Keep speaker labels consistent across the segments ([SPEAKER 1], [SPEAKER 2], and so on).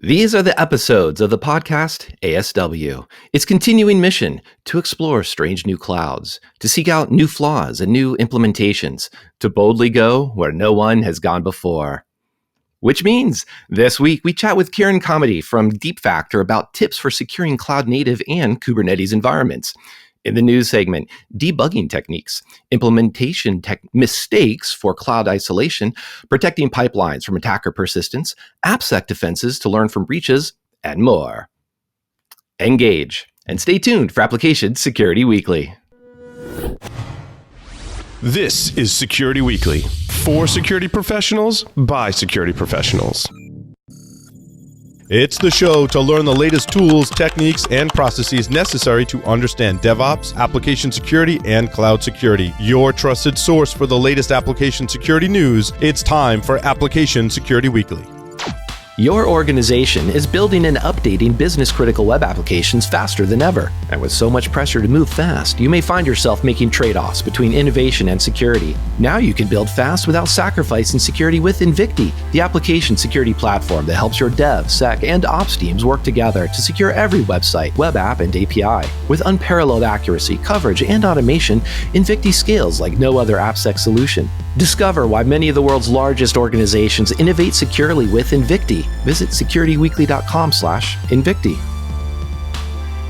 [SPEAKER 1] These are the episodes of the podcast ASW. Its continuing mission to explore strange new clouds, to seek out new flaws and new implementations, to boldly go where no one has gone before. Which means this week we chat with Kiran Kamity from DeepFactor about tips for securing cloud native and Kubernetes environments. In the news segment, debugging techniques, implementation mistakes for cloud isolation, protecting pipelines from attacker persistence, AppSec defenses to learn from breaches, and more. Engage and stay tuned for Application Security Weekly.
[SPEAKER 2] This is Security Weekly, for security professionals, by security professionals. It's the show to learn the latest tools, techniques, and processes necessary to understand DevOps, application security, and cloud security. Your trusted source for the latest application security news. It's time for Application Security Weekly.
[SPEAKER 1] Your organization is building and updating business-critical web applications faster than ever. And with so much pressure to move fast, you may find yourself making trade-offs between innovation and security. Now you can build fast without sacrificing security with Invicti, the application security platform that helps your dev, sec, and ops teams work together to secure every website, web app, and API. With unparalleled accuracy, coverage, and automation, Invicti scales like no other AppSec solution. Discover why many of the world's largest organizations innovate securely with Invicti. Visit securityweekly.com/Invicti.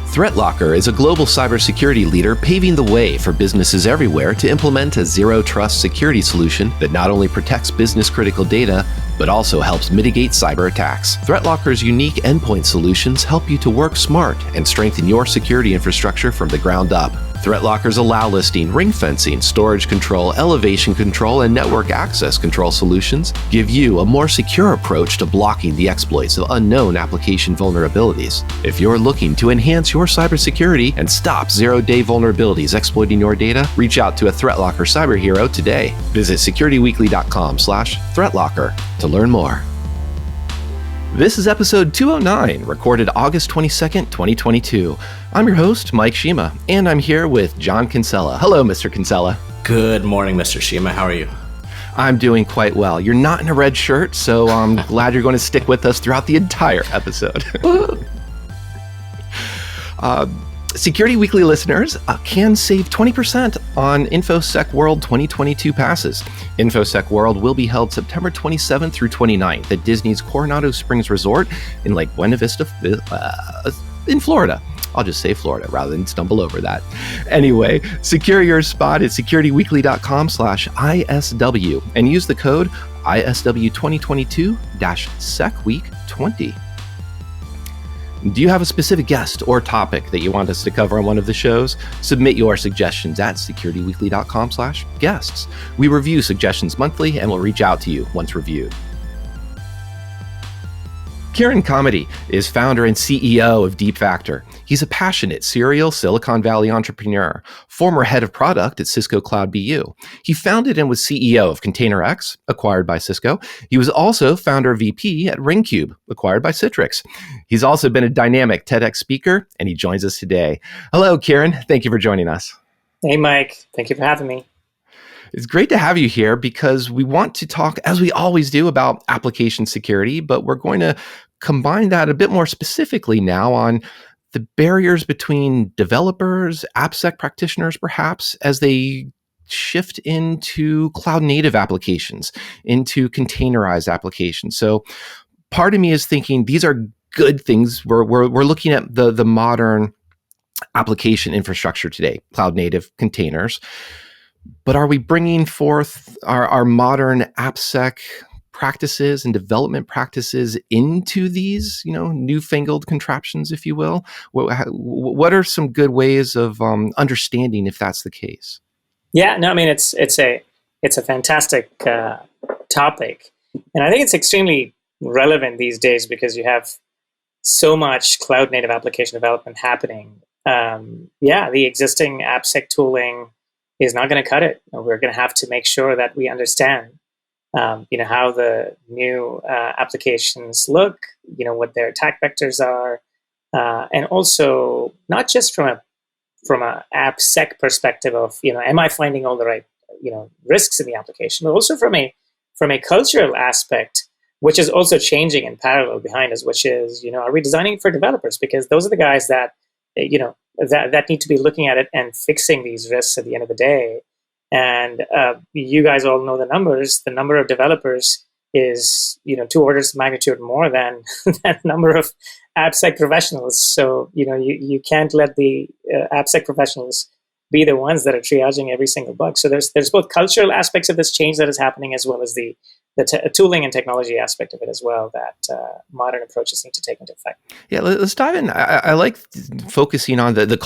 [SPEAKER 1] ThreatLocker is a global cybersecurity leader paving the way for businesses everywhere to implement a zero-trust security solution that not only protects business-critical data, but also helps mitigate cyber attacks. ThreatLocker's unique endpoint solutions help you to work smart and strengthen your security infrastructure from the ground up. ThreatLocker's allow listing, ring fencing, storage control, elevation control, and network access control solutions give you a more secure approach to blocking the exploits of unknown application vulnerabilities. If you're looking to enhance your cybersecurity and stop zero-day vulnerabilities exploiting your data, reach out to a ThreatLocker cyber hero today. Visit securityweekly.com/ThreatLocker to learn more. This is episode 209, recorded August 22nd, 2022. I'm your host, Mike Shima, and I'm here with John Kinsella. Hello, Mr. Kinsella.
[SPEAKER 3] Good morning, Mr. Shima. How are you?
[SPEAKER 1] I'm doing quite well. You're not in a red shirt, so I'm glad you're going to stick with us throughout the entire episode. Security Weekly listeners can save 20% on InfoSec World 2022 passes. InfoSec World will be held September 27th through 29th at Disney's Coronado Springs Resort in Lake Buena Vista in Florida. I'll just say Florida rather than stumble over that. Anyway, secure your spot at securityweekly.com/ISW and use the code ISW2022-SecWeek20. Do you have a specific guest or topic that you want us to cover on one of the shows? Submit your suggestions at securityweekly.com/guests. We review suggestions monthly and will reach out to you once reviewed. Kiran Kamity is founder and CEO of DeepFactor. He's a passionate serial Silicon Valley entrepreneur, former head of product at Cisco Cloud BU. He founded and was CEO of ContainerX, acquired by Cisco. He was also founder VP at Ringcube, acquired by Citrix. He's also been a dynamic TEDx speaker, and he joins us today. Hello, Kiran. Thank you for joining us.
[SPEAKER 4] Hey, Mike. Thank you for having me.
[SPEAKER 1] It's great to have you here because we want to talk, as we always do, about application security, but we're going to combine that a bit more specifically now on the barriers between developers, AppSec practitioners, perhaps, as they shift into cloud native applications, into containerized applications. So part of me is thinking these are good things. We're looking at the modern application infrastructure today, cloud native containers. But are we bringing forth our modern AppSec practices and development practices into these, newfangled contraptions, if you will? What are some good ways of understanding if that's the case?
[SPEAKER 4] Yeah, no, I mean it's a fantastic topic, and I think it's extremely relevant these days because you have so much cloud native application development happening. The existing AppSec tooling is not going to cut it. We're going to have to make sure that we understand, how the new applications look, what their attack vectors are, and also not just from a AppSec perspective of, am I finding all the right, risks in the application, but also from a cultural aspect which is also changing in parallel behind us, which is, are we designing for developers? Because those are the guys that, that need to be looking at it and fixing these risks at the end of the day. And you guys all know the numbers. The number of developers is, 2 orders of magnitude more than that number of AppSec professionals. So, you can't let the AppSec professionals be the ones that are triaging every single bug. So there's both cultural aspects of this change that is happening, as well as the tooling and technology aspect of it as well, that modern approaches need to take into effect.
[SPEAKER 1] Yeah, let's dive in. I like focusing on the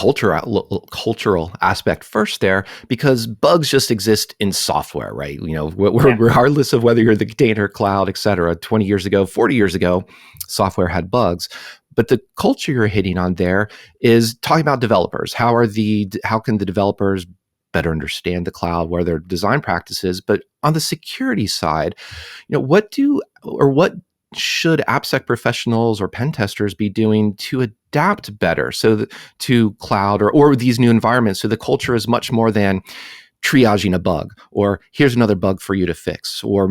[SPEAKER 1] cultural aspect first there, because bugs just exist in software, right? Regardless of whether you're the container, cloud, et cetera, 20 years ago, 40 years ago, software had bugs. But the culture you're hitting on there is talking about developers. How can the developers better understand the cloud, what are their design practices? But on the security side, what should AppSec professionals or pen testers be doing to adapt better to cloud or these new environments? So the culture is much more than triaging a bug, or here's another bug for you to fix, or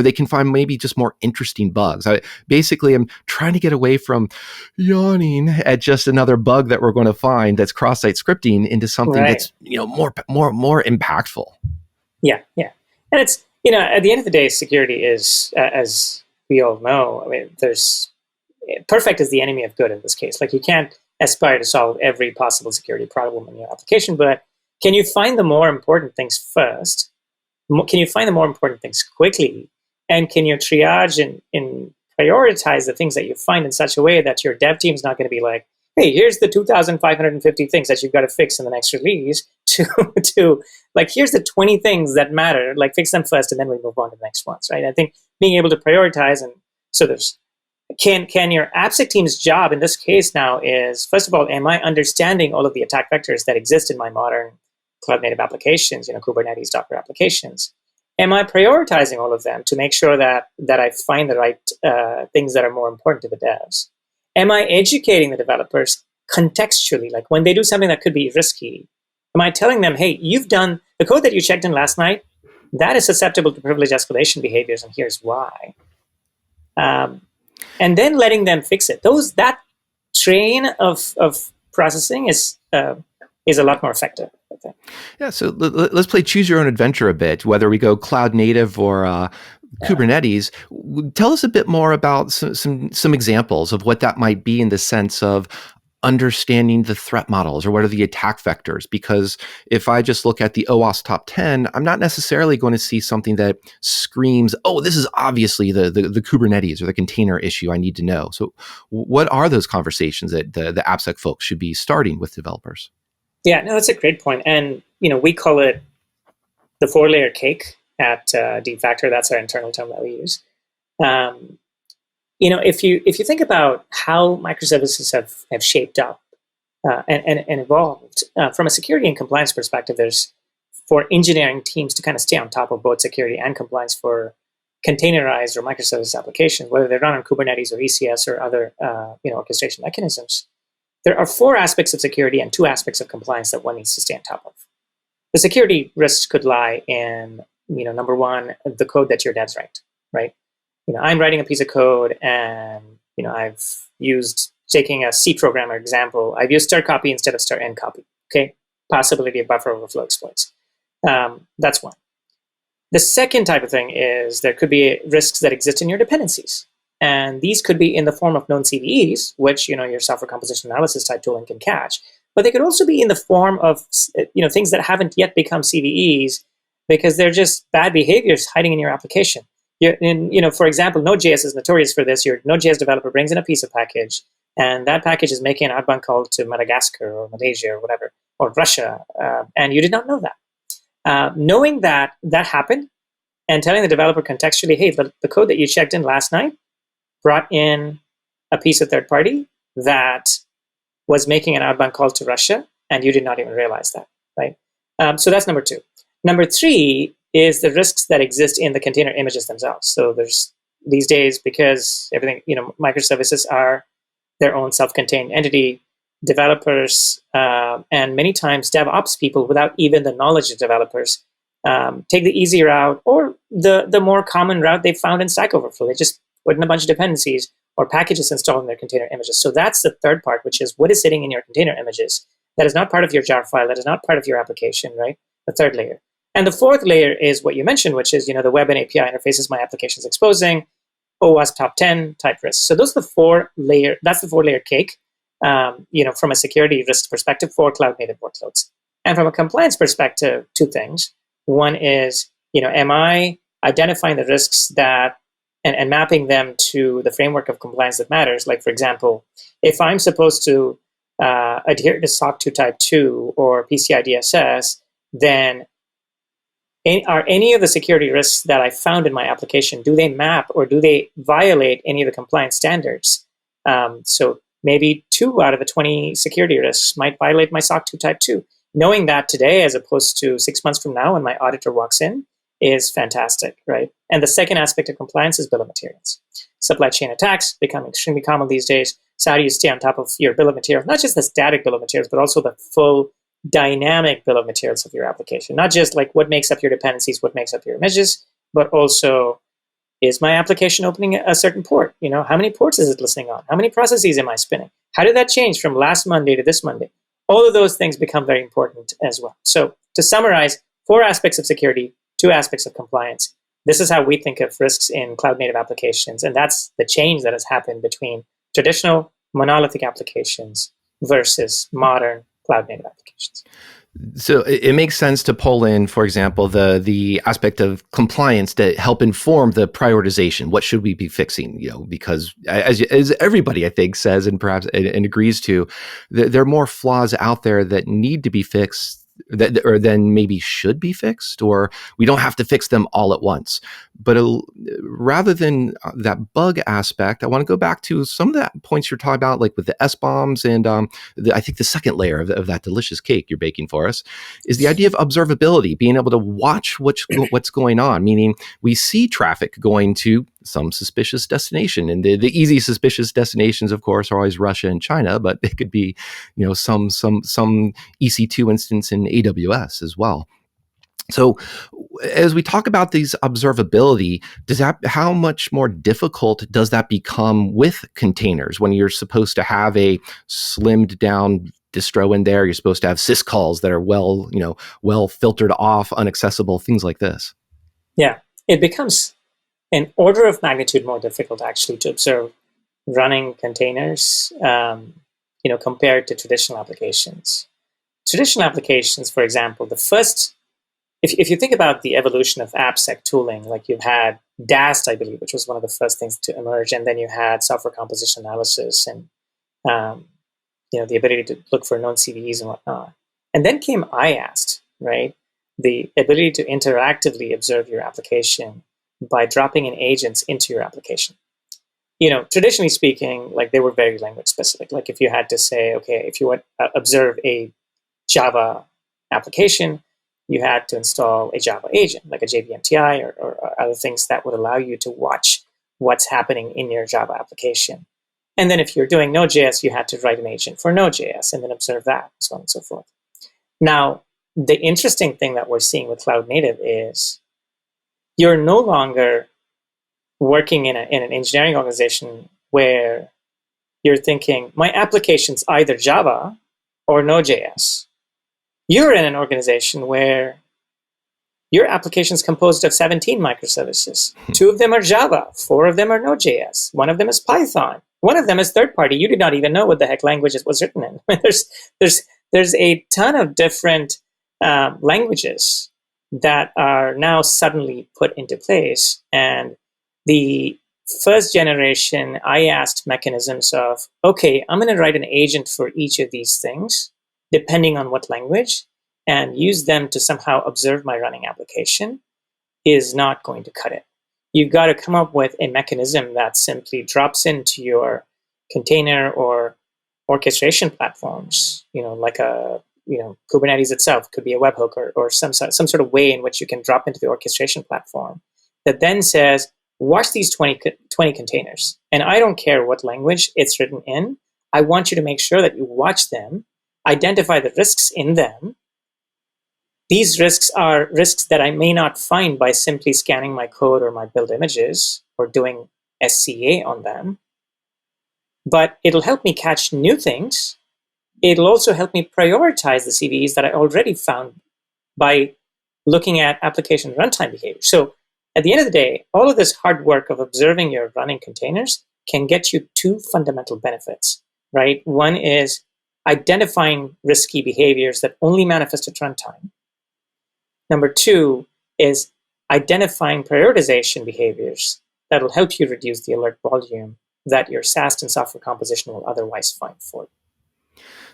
[SPEAKER 1] they can find maybe just more interesting bugs. I'm trying to get away from yawning at just another bug that we're going to find that's cross-site scripting into something that's more impactful.
[SPEAKER 4] Yeah, and it's at the end of the day, security is, as we all know, there's perfect is the enemy of good in this case. Like, you can't aspire to solve every possible security problem in your application, but can you find the more important things first? Can you find the more important things quickly? And can you triage and prioritize the things that you find in such a way that your dev team is not going to be like, hey, here's the 2,550 things that you've got to fix in the next release, to like, here's the 20 things that matter, like, fix them first and then we move on to the next ones, right? I think being able to prioritize, and so can your AppSec team's job in this case now is, first of all, am I understanding all of the attack vectors that exist in my modern cloud-native applications, Kubernetes, Docker applications? Am I prioritizing all of them to make sure that I find the right things that are more important to the devs? Am I educating the developers contextually? Like, when they do something that could be risky, am I telling them, hey, you've done the code that you checked in last night, that is susceptible to privilege escalation behaviors, and here's why. And then letting them fix it. That train of processing is a lot more effective, I think.
[SPEAKER 1] Yeah, so let's play choose your own adventure a bit, whether we go cloud native or Kubernetes. Tell us a bit more about some examples of what that might be, in the sense of understanding the threat models, or what are the attack vectors? Because if I just look at the OWASP top 10, I'm not necessarily going to see something that screams, oh, this is obviously the Kubernetes or the container issue I need to know. So what are those conversations that the AppSec folks should be starting with developers?
[SPEAKER 4] Yeah, no, that's a great point. And, we call it the 4-layer cake at DFactor. That's our internal term that we use. If you think about how microservices have shaped up and evolved from a security and compliance perspective, there's, for engineering teams to kind of stay on top of both security and compliance for containerized or microservice applications, whether they're run on Kubernetes or ECS or other orchestration mechanisms. There are 4 aspects of security and 2 aspects of compliance that one needs to stay on top of. The security risks could lie in, number one, the code that your devs write, right? I'm writing a piece of code, and I've used, taking a C programmer example, I've used stir copy instead of stir end copy. Okay, possibility of buffer overflow exploits. That's one. The second type of thing is there could be risks that exist in your dependencies, and these could be in the form of known CVEs, which your software composition analysis type tooling can catch. But they could also be in the form of things that haven't yet become CVEs because they're just bad behaviors hiding in your application. For example, Node.js is notorious for this. Your Node.js developer brings in a piece of package, and that package is making an outbound call to Madagascar or Malaysia or whatever, or Russia, and you did not know that. Knowing that happened, and telling the developer contextually, hey, the code that you checked in last night brought in a piece of third party that was making an outbound call to Russia, and you did not even realize that, right? So that's number 2. Number 3 is the risks that exist in the container images themselves. So there's, these days, because everything, microservices are their own self-contained entity, developers and many times DevOps people, without even the knowledge of developers, take the easy route or the more common route they found in Stack Overflow. They just put in a bunch of dependencies or packages installed in their container images. So that's the third part, which is what is sitting in your container images that is not part of your jar file, that is not part of your application, right? The third layer. And the fourth layer is what you mentioned, which is, the web and API interfaces my application is exposing, OWASP top 10 type risks. So those are that's the 4-layer cake, from a security risk perspective for cloud native workloads. And from a compliance perspective, 2 things. One is, am I identifying the risks that and mapping them to the framework of compliance that matters? Like, for example, if I'm supposed to adhere to SOC 2 Type 2 or PCI DSS, then are any of the security risks that I found in my application, do they map or do they violate any of the compliance standards? So maybe 2 out of the 20 security risks might violate my SOC 2 Type 2. Knowing that today, as opposed to 6 months from now when my auditor walks in, is fantastic, right? And the second aspect of compliance is bill of materials. Supply chain attacks become extremely common these days. So how do you stay on top of your bill of materials? Not just the static bill of materials, but also the full dynamic bill of materials of your application. Not just like what makes up your dependencies, what makes up your images, but also, is my application opening a certain port? How many ports is it listening on? How many processes am I spinning? How did that change from last Monday to this Monday? All of those things become very important as well. So to summarize, 4 aspects of security, 2 aspects of compliance. This is how we think of risks in cloud-native applications, and that's the change that has happened between traditional monolithic applications versus modern cloud-native applications.
[SPEAKER 1] So it makes sense to pull in, for example, the aspect of compliance to help inform the prioritization. What should we be fixing? Because as everybody I think says and perhaps and agrees to, there are more flaws out there that need to be fixed or then maybe should be fixed, or we don't have to fix them all at once. But rather than that bug aspect, I want to go back to some of the points you're talking about, like with the S-bombs and I think the second layer of that delicious cake you're baking for us is the idea of observability, being able to watch what's going on, meaning we see traffic going to some suspicious destination. And the easy suspicious destinations, of course, are always Russia and China, but it could be, some EC2 instance in AWS as well. So as we talk about these observability, how much more difficult does that become with containers when you're supposed to have a slimmed down distro in there? You're supposed to have syscalls that are well filtered off, unaccessible, things like this.
[SPEAKER 4] Yeah, it becomes an order of magnitude more difficult actually to observe running containers, compared to traditional applications. Traditional applications, for example, if you think about the evolution of AppSec tooling, like you've had DAST, I believe, which was one of the first things to emerge, and then you had software composition analysis and the ability to look for known CVEs and whatnot. And then came IAST, right? The ability to interactively observe your application by dropping in agents into your application. Traditionally speaking, like they were very language specific. Like if you had to say, okay, if you want to observe a Java application, you had to install a Java agent, like a JVMTI or other things that would allow you to watch what's happening in your Java application. And then if you're doing Node.js, you had to write an agent for Node.js and then observe that, so on and so forth. Now, the interesting thing that we're seeing with Cloud Native is you're no longer working in an engineering organization where you're thinking, my application's either Java or Node.js. You're in an organization where your application is composed of 17 microservices. 2 of them are Java, 4 of them are Node.js, 1 of them is Python, 1 of them is third party. You did not even know what the heck language it was written in. There's a ton of different languages that are now suddenly put into place. And the first generation IAST mechanisms of, okay, I'm going to write an agent for each of these things, depending on what language, and use them to somehow observe my running application is not going to cut it. You've got to come up with a mechanism that simply drops into your container or orchestration platforms, like Kubernetes itself could be a webhook or some sort of way in which you can drop into the orchestration platform that then says, watch these 20 containers. And I don't care what language it's written in. I want you to make sure that you watch them, identify the risks in them, these risks are risks that I may not find by simply scanning my code or my build images or doing SCA on them, but it'll help me catch new things. It'll also help me prioritize the CVEs that I already found by looking at application runtime behavior. So at the end of the day, all of this hard work of observing your running containers can get you two fundamental benefits, right? One is identifying risky behaviors that only manifest at runtime. Number two is identifying prioritization behaviors that will help you reduce the alert volume that your SAST and software composition will otherwise find for you.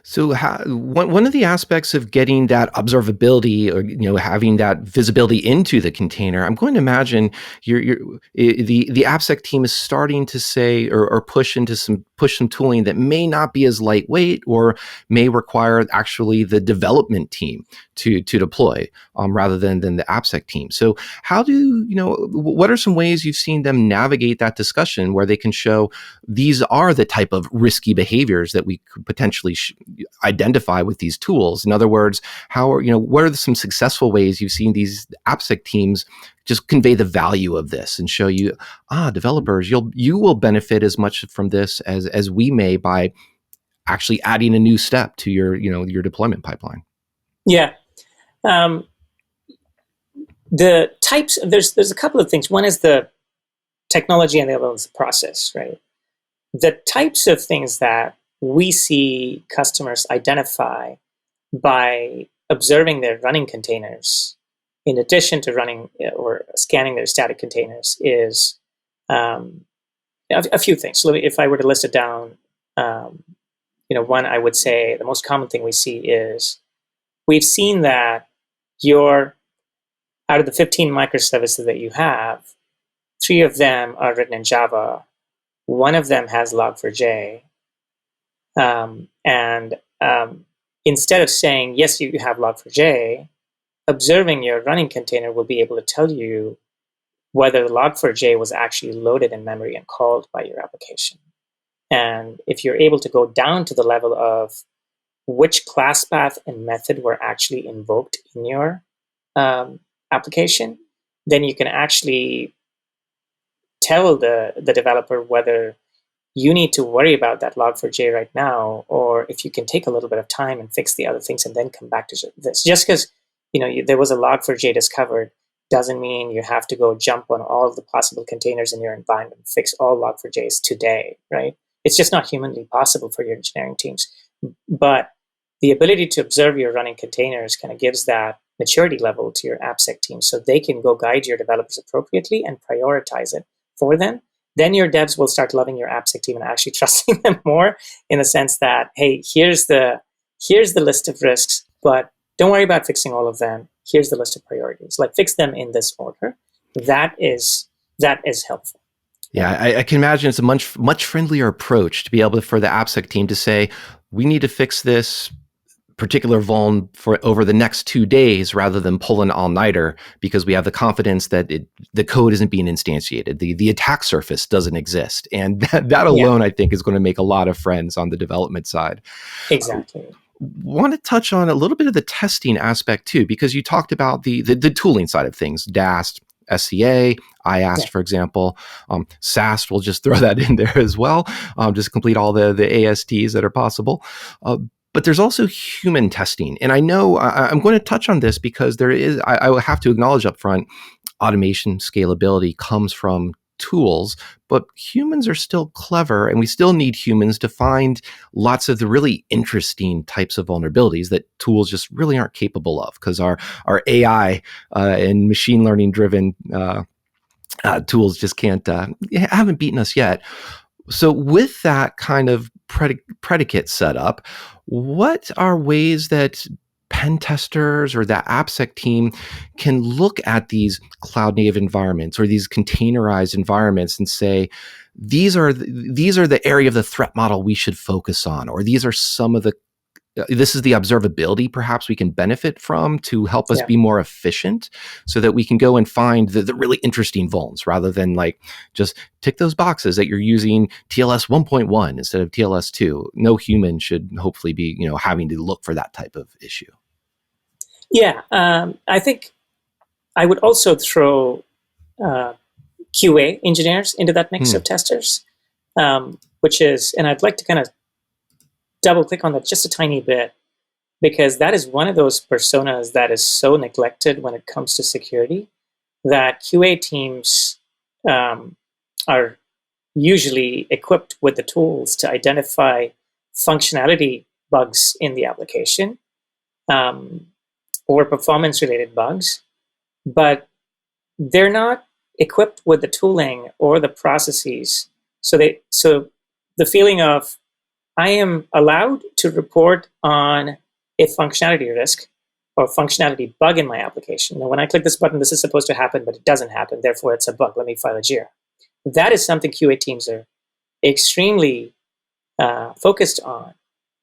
[SPEAKER 1] So one of the aspects of getting that observability, or having that visibility into the container, I'm going to imagine the AppSec team is starting to say or push some tooling that may not be as lightweight or may require actually the development team to deploy rather than the AppSec team. So what are some ways you've seen them navigate that discussion where they can show these are the type of risky behaviors that we could potentially identify with these tools? In other words, what are some successful ways you've seen these AppSec teams just convey the value of this and show you, developers, you will benefit as much from this as we may by actually adding a new step to your deployment pipeline?
[SPEAKER 4] Yeah. The types, there's a couple of things. One is the technology and the other is the process, right? The types of things that we see customers identify by observing their running containers, in addition to running or scanning their static containers, is a few things. So if I were to list it down, one, I would say the most common thing we see is we've seen that out of the 15 microservices that you have, 3 of them are written in Java. One of them has log4j. Instead of saying, yes, you have log4j, observing your running container will be able to tell you whether the log4j was actually loaded in memory and called by your application. And if you're able to go down to the level of which class path and method were actually invoked in your application, then you can actually tell the developer whether you need to worry about that log4j right now, or if you can take a little bit of time and fix the other things and then come back to this. Just because there was a log4j discovered doesn't mean you have to go jump on all of the possible containers in your environment and fix all log4js today, right? It's just not humanly possible for your engineering teams. But the ability to observe your running containers kind of gives that maturity level to your AppSec team so they can go guide your developers appropriately and prioritize it for them. Then your devs will start loving your AppSec team and actually trusting them more, in the sense that, hey, here's the list of risks, but don't worry about fixing all of them. Here's the list of priorities. Like, fix them in this order. That is helpful.
[SPEAKER 1] Yeah, I can imagine it's a much friendlier approach to be able for the AppSec team to say, we need to fix this particular vuln for over the next 2 days rather than pull an all-nighter, because we have the confidence that the code isn't being instantiated. The attack surface doesn't exist. And that alone, I think, is going to make a lot of friends on the development side.
[SPEAKER 4] Exactly.
[SPEAKER 1] Want to touch on a little bit of the testing aspect too, because you talked about the tooling side of things, DAST, SCA, IAST, for example. SAST, we'll just throw that in there as well, just complete all the ASTs that are possible. But there's also human testing. And I know I'm going to touch on this because I will have to acknowledge up front, automation scalability comes from tools, but humans are still clever, and we still need humans to find lots of the really interesting types of vulnerabilities that tools just really aren't capable of, because our AI and machine learning driven tools just haven't beaten us yet. So with that kind of predicate set up, what are ways that pen testers or that AppSec team can look at these cloud native environments or these containerized environments and say, these are the area of the threat model we should focus on, or these are some of this is the observability perhaps we can benefit from to help us be more efficient, so that we can go and find the really interesting vulns rather than like just tick those boxes that you're using TLS 1.1 instead of TLS 2. No human should hopefully be having to look for that type of issue.
[SPEAKER 4] Yeah, I think I would also throw QA engineers into that mix of testers, which is, and I'd like to kind of double click on that just a tiny bit, because that is one of those personas that is so neglected when it comes to security, that QA teams are usually equipped with the tools to identify functionality bugs in the application, or performance related bugs, but they're not equipped with the tooling or the processes. So the feeling of, I am allowed to report on a functionality risk or functionality bug in my application. Now, when I click this button, this is supposed to happen, but it doesn't happen. Therefore, it's a bug. Let me file a JIRA. That is something QA teams are extremely focused on.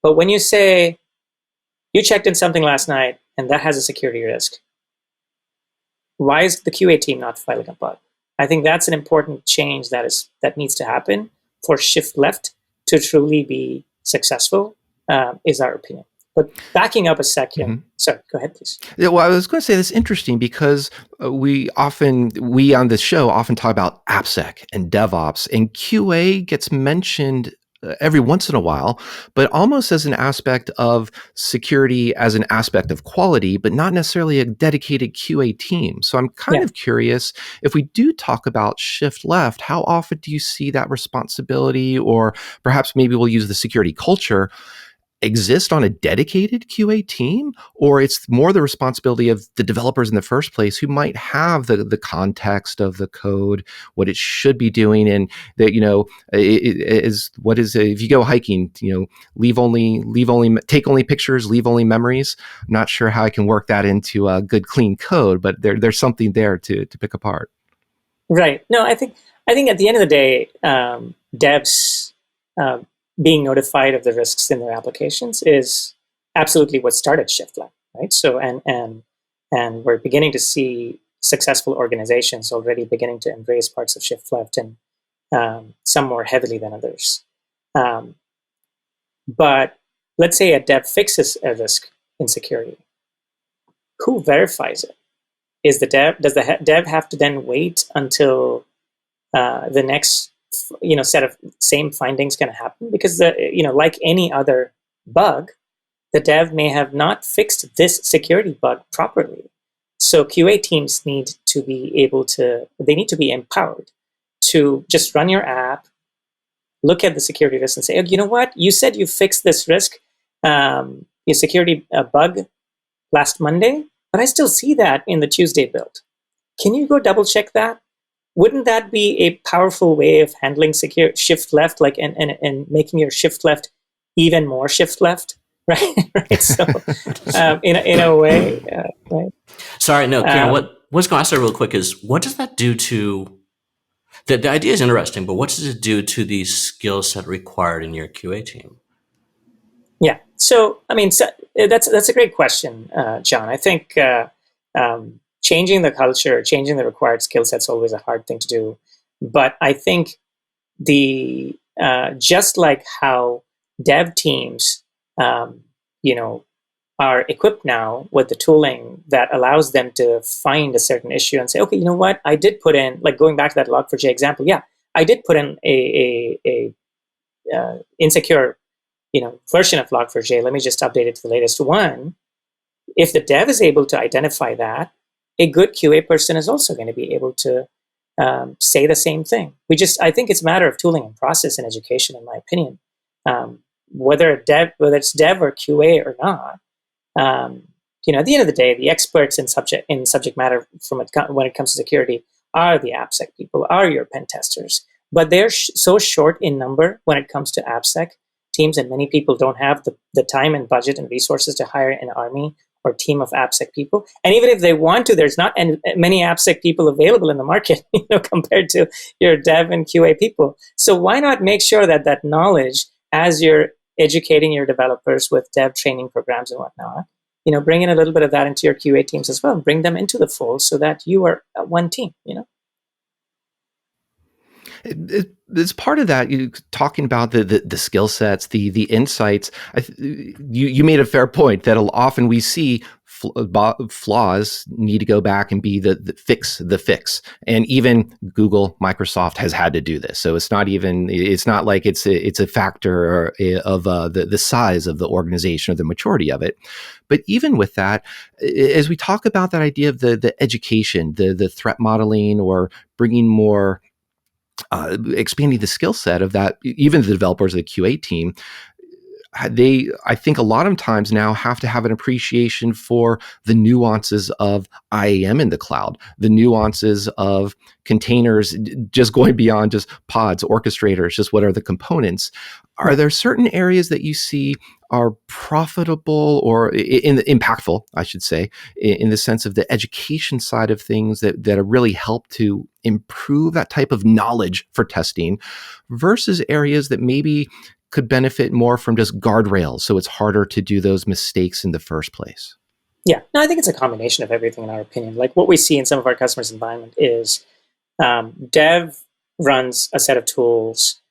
[SPEAKER 4] But when you say, you checked in something last night and that has a security risk, why is the QA team not filing a bug? I think that's an important change that needs to happen for shift left to truly be successful, is our opinion. But backing up a second, sorry, go ahead, please.
[SPEAKER 1] Yeah, well, I was going to say that's interesting because we on this show often talk about AppSec and DevOps, and QA gets mentioned every once in a while, but almost as an aspect of security, as an aspect of quality, but not necessarily a dedicated QA team. So I'm kind of curious, if we do talk about shift left, how often do you see that responsibility, or perhaps maybe we'll use the security culture, exist on a dedicated QA team, or it's more the responsibility of the developers in the first place who might have the context of the code, what it should be doing, and that, if you go hiking, take only pictures, leave only memories. I'm not sure how I can work that into a good clean code, but there's something there to pick apart.
[SPEAKER 4] Right. No, I think at the end of the day, devs being notified of the risks in their applications is absolutely what started shift left, right? So and we're beginning to see successful organizations already beginning to embrace parts of shift left, and some more heavily than others. But let's say a dev fixes a risk in security. Who verifies it? Does the dev have to then wait until the next set of same findings can happen? Because like any other bug, the dev may have not fixed this security bug properly. So QA teams need to be empowered to just run your app, look at the security risk and say, oh, you know what? You said you fixed this risk, your security bug last Monday, but I still see that in the Tuesday build. Can you go double check that? Wouldn't that be a powerful way of handling secure shift left, and making your shift left even more shift left, right? Right. So, in a way, right?
[SPEAKER 3] Sorry, no, Kiran. What's going to ask that real quick is, what does that do to the idea? Is interesting, but what does it do to the skill set required in your QA team?
[SPEAKER 4] Yeah. So, that's a great question, John. I think changing the culture, changing the required skill set is always a hard thing to do. But I think just like how dev teams, are equipped now with the tooling that allows them to find a certain issue and say, okay, you know what, I did put in, like going back to that Log4j example, I did put in a insecure, version of Log4j. Let me just update it to the latest one. If the dev is able to identify that, a good QA person is also going to be able to say the same thing. I think it's a matter of tooling and process and education, in my opinion. Whether it's dev or QA or not, at the end of the day, the experts in subject matter when it comes to security are the AppSec people, are your pen testers. But they're so short in number when it comes to AppSec teams, and many people don't have the time and budget and resources to hire an army or team of AppSec people. And even if they want to, there's not many AppSec people available in the market, compared to your dev and QA people. So why not make sure that knowledge, as you're educating your developers with dev training programs and whatnot, bring in a little bit of that into your QA teams as well, and bring them into the fold so that you are one team,
[SPEAKER 1] It's part of that. You talking about the skill sets, the insights. You made a fair point that often we see flaws need to go back and be the fix. And even Google, Microsoft has had to do this. So it's not like it's a factor of the size of the organization or the maturity of it. But even with that, as we talk about that idea of the education, the threat modeling, or bringing more, expanding the skill set of that, even the developers of the QA team, I think a lot of times now have to have an appreciation for the nuances of IAM in the cloud, the nuances of containers, just going beyond just pods, orchestrators, just what are the components. Are there certain areas that you see are profitable or impactful, I should say, in the sense of the education side of things that have really helped to improve that type of knowledge for testing, versus areas that maybe could benefit more from just guardrails, so it's harder to do those mistakes in the first place?
[SPEAKER 4] Yeah, no, I think it's a combination of everything in our opinion. Like what we see in some of our customers' environment is dev runs a set of tools,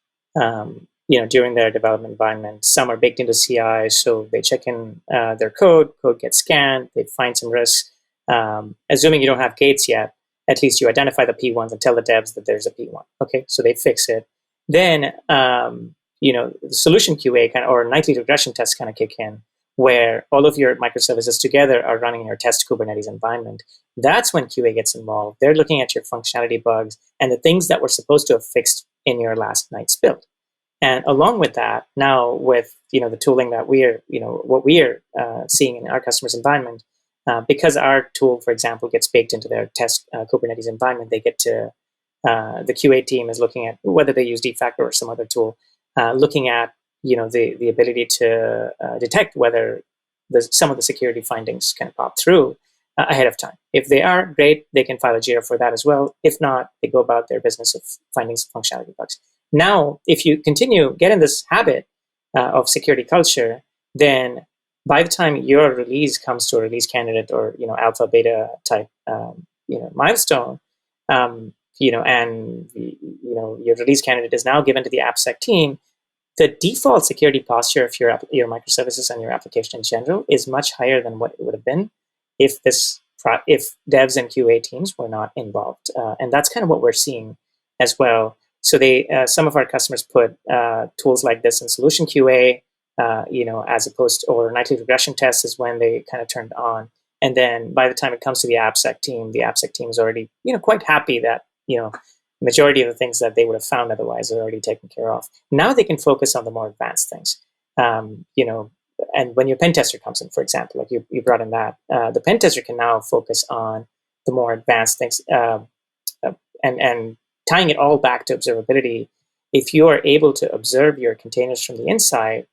[SPEAKER 4] during their development environment. Some are baked into CI, so they check in their code gets scanned, they find some risks. Assuming you don't have gates yet, at least you identify the P1s and tell the devs that there's a P1. Okay, so they fix it. Then, the solution QA or nightly regression tests kind of kick in, where all of your microservices together are running in your test Kubernetes environment. That's when QA gets involved. They're looking at your functionality bugs and the things that were supposed to have fixed in your last night's build. And along with that, now with the tooling that what we are seeing in our customers' environment, because our tool, for example, gets baked into their test Kubernetes environment, they get to the QA team is looking at whether they use Defactor or some other tool, looking at the ability to detect whether some of the security findings can pop through ahead of time. If they are, great, they can file a JIRA for that as well. If not, they go about their business of finding some functionality bugs. Now, if you get in this habit of security culture, then by the time your release comes to a release candidate or alpha beta type milestone, and your release candidate is now given to the AppSec team, the default security posture of your microservices and your application in general is much higher than what it would have been if devs and QA teams were not involved. And that's kind of what we're seeing as well. So some of our customers put tools like this in solution QA, as opposed to, or nightly regression tests is when they kind of turned on. And then by the time it comes to the AppSec team is already, quite happy that, majority of the things that they would have found otherwise are already taken care of. Now they can focus on the more advanced things. And when your pen tester comes in, for example, like you brought in that, the pen tester can now focus on the more advanced things, and tying it all back to observability. If you are able to observe your containers from the inside,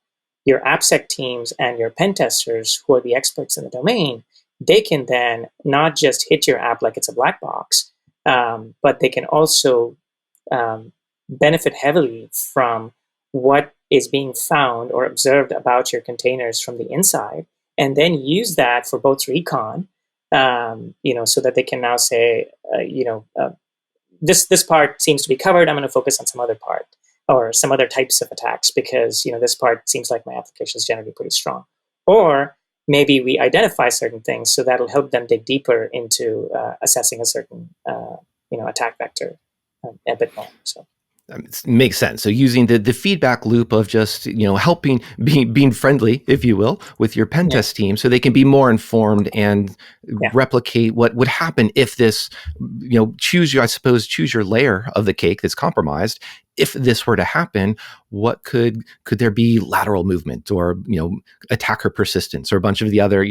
[SPEAKER 4] your AppSec teams and your pen testers, who are the experts in the domain, they can then not just hit your app like it's a black box, but they can also benefit heavily from what is being found or observed about your containers from the inside, and then use that for both recon, so that they can now say, this part seems to be covered, I'm going to focus on some other part or some other types of attacks because, this part seems like my application is generally pretty strong. Or maybe we identify certain things, so that'll help them dig deeper into assessing a certain, attack vector a bit more. So.
[SPEAKER 1] It makes sense. So using the feedback loop of just, helping, being friendly, if you will, with your pen test team, so they can be more informed and replicate what would happen if this, choose your layer of the cake that's compromised. If this were to happen, what could there be lateral movement or, attacker persistence or a bunch of the other,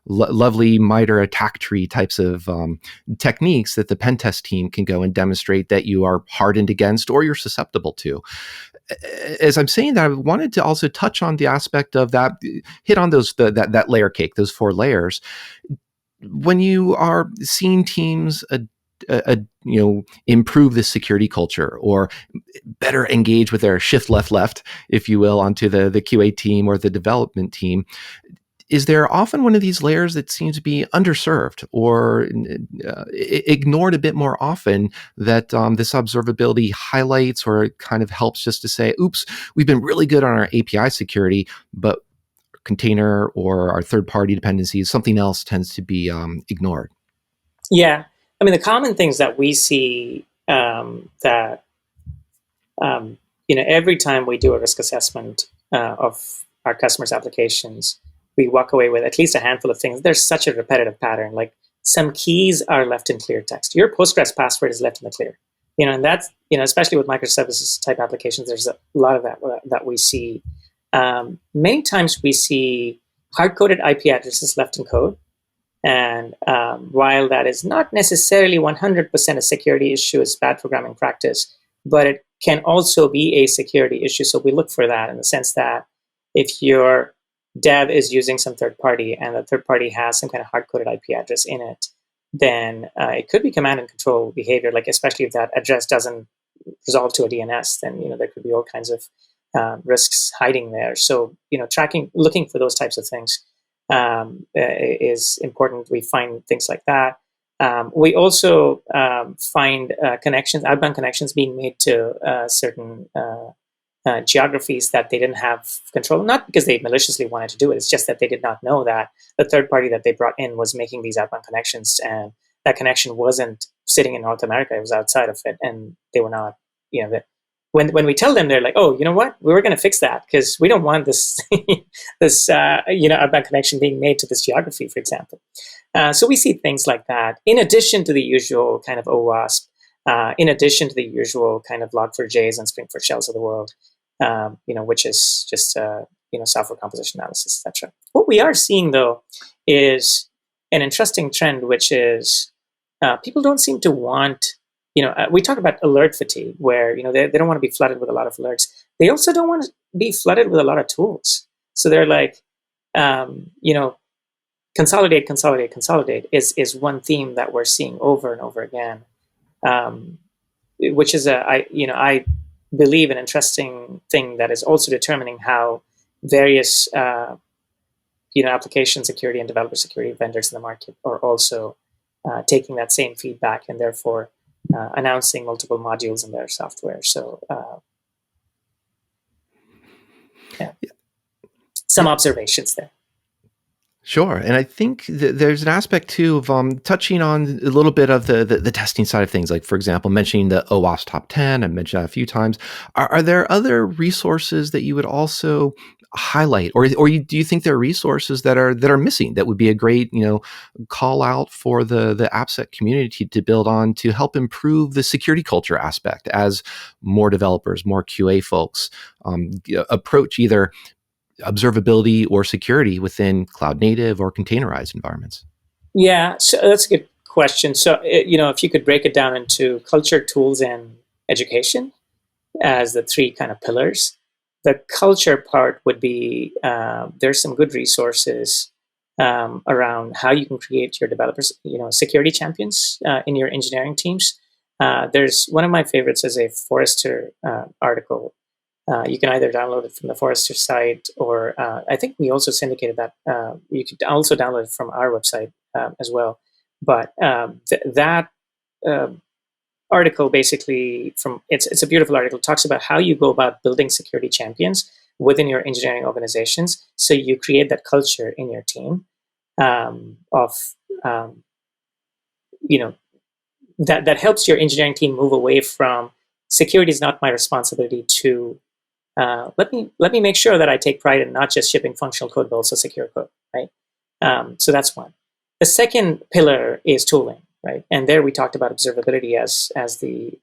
[SPEAKER 1] lovely MITRE attack tree types of techniques that the pen test team can go and demonstrate that you are hardened against or you're susceptible to. As I'm saying that, I wanted to also touch on the aspect of that, hit on that layer cake, those 4 layers. When you are seeing teams improve the security culture or better engage with their shift left, if you will, onto the QA team or the development team, is there often one of these layers that seems to be underserved or ignored a bit more often that this observability highlights, or it kind of helps just to say, oops, we've been really good on our API security, but container or our third-party dependencies, something else tends to be ignored?
[SPEAKER 4] Yeah. I mean, the common things that we see that, every time we do a risk assessment of our customers' applications, we walk away with at least a handful of things. There's such a repetitive pattern. Like some keys are left in clear text. Your Postgres password is left in the clear. And that's, especially with microservices type applications, there's a lot of that we see. Many times we see hard-coded IP addresses left in code. And while that is not necessarily 100% a security issue, it's bad programming practice, but it can also be a security issue. So we look for that in the sense that if your dev is using some third party and the third party has some kind of hard-coded IP address in it, then it could be command and control behavior, like especially if that address doesn't resolve to a DNS, then there could be all kinds of risks hiding there. So looking for those types of things is important. We find things like that. We also find outbound connections being made to certain geographies that they didn't have control, not because they maliciously wanted to do it. It's just that they did not know that the third party that they brought in was making these outbound connections, and that connection wasn't sitting in North America. It was outside of it, and they were not, when we tell them, they're like, oh, you know what? We were going to fix that because we don't want this, outbound connection being made to this geography, for example. So we see things like that, in addition to the usual kind of OWASP, in addition to the usual kind of Log4js and Spring4 shells of the world, which is just, software composition analysis, etc. What we are seeing, though, is an interesting trend, which is people don't seem to want, we talk about alert fatigue, where, they don't want to be flooded with a lot of alerts. They also don't want to be flooded with a lot of tools. So they're like, consolidate is one theme that we're seeing over and over again, which is I believe an interesting thing that is also determining how various, application security and developer security vendors in the market are also taking that same feedback and therefore announcing multiple modules in their software. So, some observations there.
[SPEAKER 1] Sure. And I think there's an aspect too of touching on a little bit of the testing side of things. Like, for example, mentioning the OWASP top 10, I mentioned that a few times. Are there other resources that you would also highlight, or do you think there are resources that are missing that would be a great call out for the AppSec community to build on to help improve the security culture aspect as more developers, more QA folks approach either observability or security within cloud native or containerized environments?
[SPEAKER 4] Yeah, so that's a good question. So, if you could break it down into culture, tools, and education as the three kind of pillars, the culture part would be there's some good resources around how you can create your developers, security champions in your engineering teams. There's one of my favorites is a Forrester article. You can either download it from the Forrester site, or I think we also syndicated that. You could also download it from our website as well. But that article basically, it's a beautiful article. It talks about how you go about building security champions within your engineering organizations. So you create that culture in your team that helps your engineering team move away from security is not my responsibility to let me make sure that I take pride in not just shipping functional code, but also secure code, right? So that's one. The second pillar is tooling, right? And there we talked about observability as a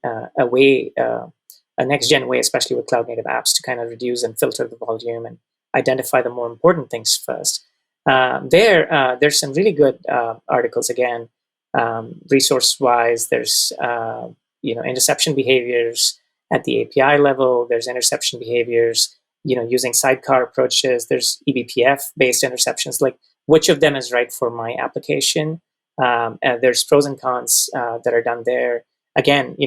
[SPEAKER 4] next gen way, especially with cloud native apps, to kind of reduce and filter the volume and identify the more important things first. There's some really good articles again, resource wise. There's interception behaviors at the API level. There's interception behaviors, using sidecar approaches. There's eBPF based interceptions, like which of them is right for my application. There's pros and cons that are done there. Again,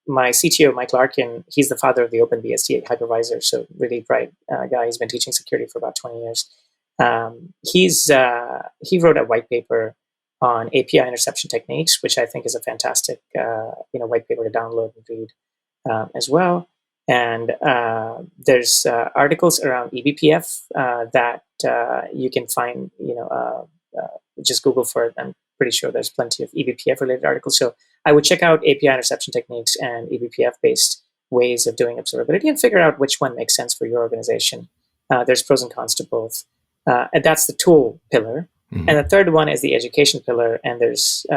[SPEAKER 4] my CTO, Mike Larkin, he's the father of the OpenBSD hypervisor, so really bright guy. He's been teaching security for about 20 years. He wrote a white paper on API interception techniques, which I think is a fantastic white paper to download and read as well. And there's articles around eBPF that you can find. Just Google for it. I'm pretty sure there's plenty of eBPF related articles. So I would check out API interception techniques and eBPF based ways of doing observability and figure out which one makes sense for your organization. There's pros and cons to both. And that's the tool pillar. Mm-hmm. And the third one is the education pillar. And there's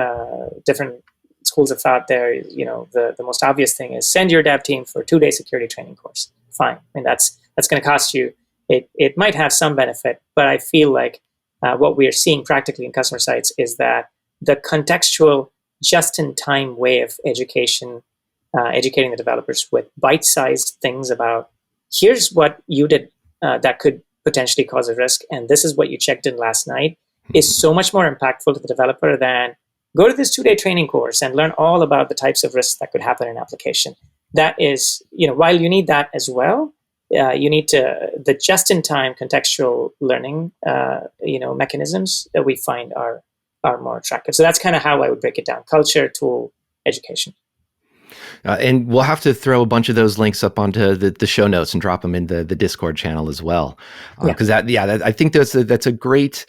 [SPEAKER 4] different schools of thought there. The most obvious thing is send your dev team for a 2-day security training course. Fine. I mean, that's going to cost you. It might have some benefit, but I feel like what we are seeing practically in customer sites is that the contextual, just-in-time way of educating the developers with bite-sized things about, here's what you did that could potentially cause a risk, and this is what you checked in last night, is so much more impactful to the developer than go to this 2-day training course and learn all about the types of risks that could happen in an application. That is, while you need that as well, you need the just-in-time contextual learning, mechanisms that we find are more attractive. So that's kind of how I would break it down: culture, tool, education.
[SPEAKER 1] And we'll have to throw a bunch of those links up onto the show notes and drop them in the Discord channel as well. Because I think that's a great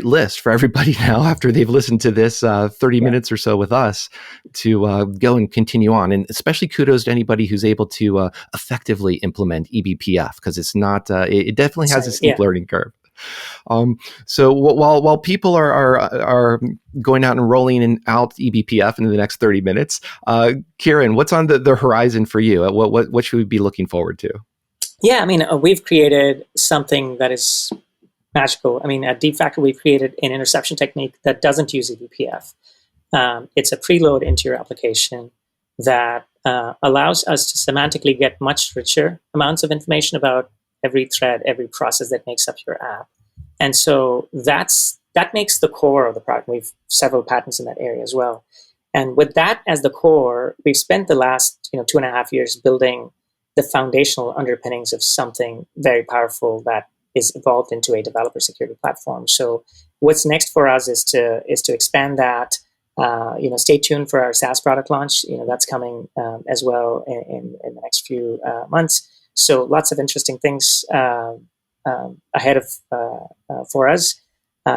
[SPEAKER 1] list for everybody now after they've listened to this 30 minutes or so with us to go and continue on. And especially kudos to anybody who's able to effectively implement eBPF, because it's not, it definitely has a steep learning curve. So while people are going out and rolling out eBPF in the next 30 minutes, Kiran, what's on the horizon for you? What should we be looking forward to?
[SPEAKER 4] Yeah, I mean, we've created something that is magical. I mean, at Deep Factor, we've created an interception technique that doesn't use eBPF. It's a preload into your application that allows us to semantically get much richer amounts of information about every thread, every process that makes up your app. And so that makes the core of the product. We've several patents in that area as well. And with that as the core, we've spent the last 2.5 years building the foundational underpinnings of something very powerful that is evolved into a developer security platform. So what's next for us is to expand that. Stay tuned for our SaaS product launch. That's coming as well in the next few months. So lots of interesting things ahead of for us.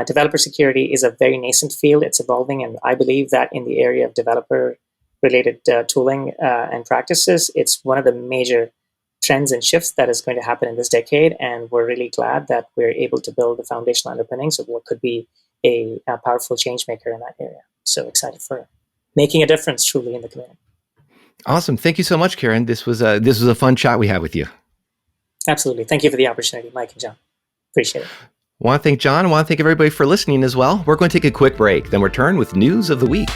[SPEAKER 4] Developer security is a very nascent field. It's evolving, and I believe that in the area of developer-related tooling and practices, it's one of the major trends and shifts that is going to happen in this decade. And we're really glad that we're able to build the foundational underpinnings of what could be a powerful change maker in that area. So excited for making a difference truly in the community.
[SPEAKER 1] Awesome. Thank you so much, Kiran. This was a fun chat we had with you.
[SPEAKER 4] Absolutely. Thank you for the opportunity, Mike and John. Appreciate it.
[SPEAKER 1] I want to thank John. I want to thank everybody for listening as well. We're going to take a quick break, then return with news of the week.